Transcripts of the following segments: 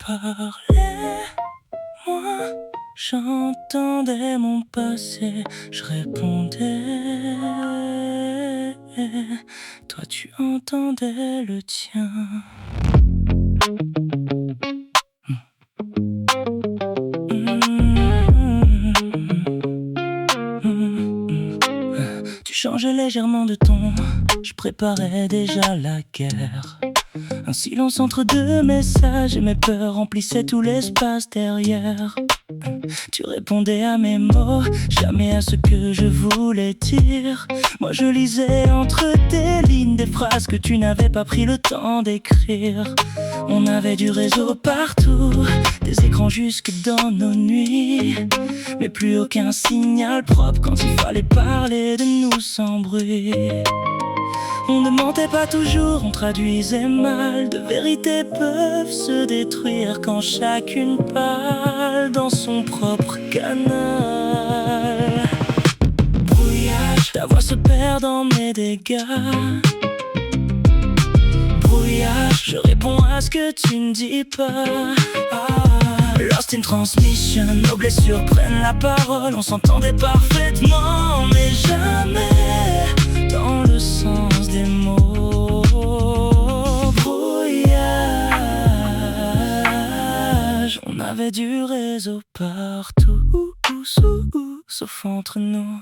parlais, moi, j'entendais mon passé, je répondais, toi tu entendais le tien. Tu changeais légèrement de ton, je préparais déjà la guerre. Un silence entre deux messages et mes peurs remplissaient tout l'espace derrière. Tu répondais à mes mots, jamais à ce que je voulais dire. Moi je lisais entre tes lignes des phrases que tu n'avais pas pris le temps d'écrire. On avait du réseau partout, des écrans jusque dans nos nuits, mais plus aucun signal propre quand il fallait parler de nous sans bruit. On ne mentait pas toujours, on traduisait mal. De vérités peuvent se détruire quand chacune parle dans son propre canal. Brouillage, ta voix se perd dans mes dégâts. Brouillage, je réponds à ce que tu ne dis pas. Lost in transmission, nos blessures prennent la parole. On s'entendait parfaitement, mais jamais dans le sens des mots. Brouillage, on avait du réseau partout, sauf entre nous.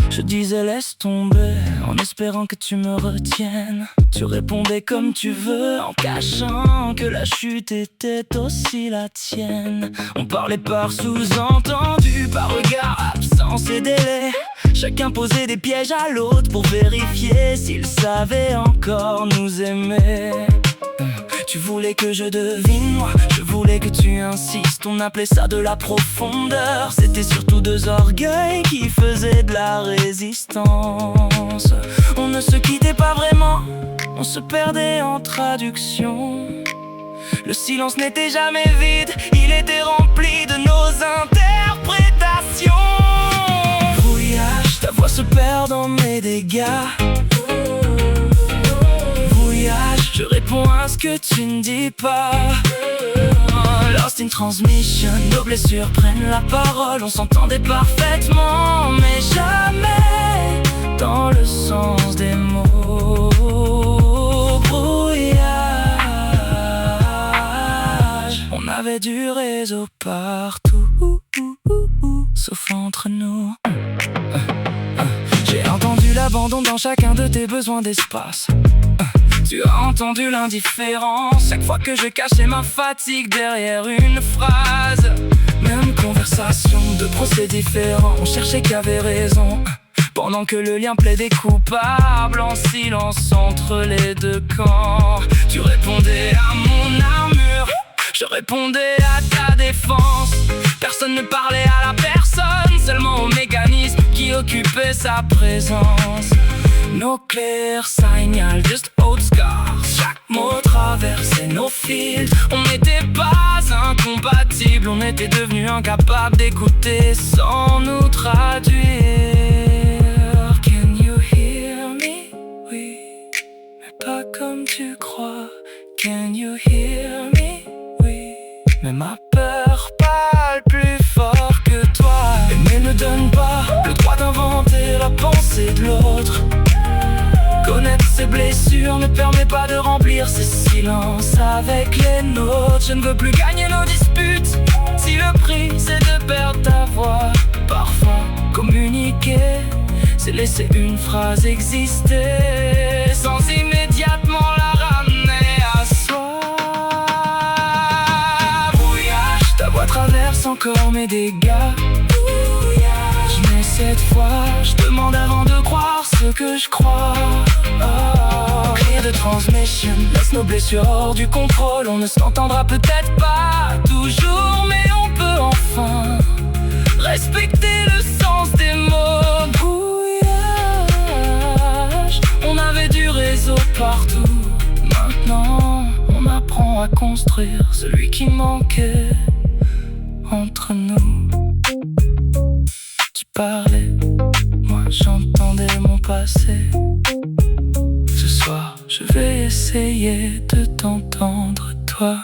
Je disais laisse tomber, en espérant que tu me retiennes. Tu répondais comme tu veux, en cachant que la chute était aussi la tienne. On parlait par sous-entendu, par regard, absence et délai. Chacun posait des pièges à l'autre pour vérifier s'il savait encore nous aimer. Tu voulais que je devine, moi je voulais que tu insistes. On appelait ça de la profondeur. C'était surtout deux orgueils qui faisaient de la résistance. On ne se quittait pas vraiment, on se perdait en traduction. Le silence n'était jamais vide, il était rempli de nos interprétations. Brouillage, ta voix se perd dans mes dégâts. Je réponds à ce que tu ne dis pas. Lost in transmission, nos blessures prennent la parole. On s'entendait parfaitement, mais jamais dans le sens des mots. Brouillage, on avait du réseau partout, sauf entre nous. J'ai entendu l'abandon dans chacun de tes besoins d'espace. Tu as entendu l'indifférence chaque fois que je cachais ma fatigue derrière une phrase. Même conversation, de procès différents, on cherchait qui avait raison, pendant que le lien plaidait coupable en silence entre les deux camps. Tu répondais à mon armure, je répondais à ta défense. Personne ne parlait à la personne, seulement au mécanisme qui occupait sa présence. Nos clairs signals, just old scars. Chaque mot traversait nos fils. On n'était pas incompatibles, on était devenus incapables d'écouter sans nous traduire. Can you hear me? Oui, mais pas comme tu crois. Can you hear me? Oui, mais ma peur parle plus fort que toi. Aimer ne donne pas le droit d'inventer la pensée de l'autre. Connaître ses blessures ne permet pas de remplir ses silences avec les nôtres. Je ne veux plus gagner nos disputes si le prix c'est de perdre ta voix. Parfois communiquer, c'est laisser une phrase exister sans immédiatement la ramener à soi. Brouillage, ta voix traverse encore mes dégâts. Mais cette fois, je demande avant de croire ce que je crois. Clear de transmission, laisse nos blessures hors du contrôle. On ne s'entendra peut-être pas toujours, mais on peut enfin respecter le sens des mots. Brouillage, on avait du réseau partout. Maintenant, on apprend à construire celui qui manquait entre nous. Tu parlais, moi j'entendais mon passé. Ce soir, je vais essayer de t'entendre, toi.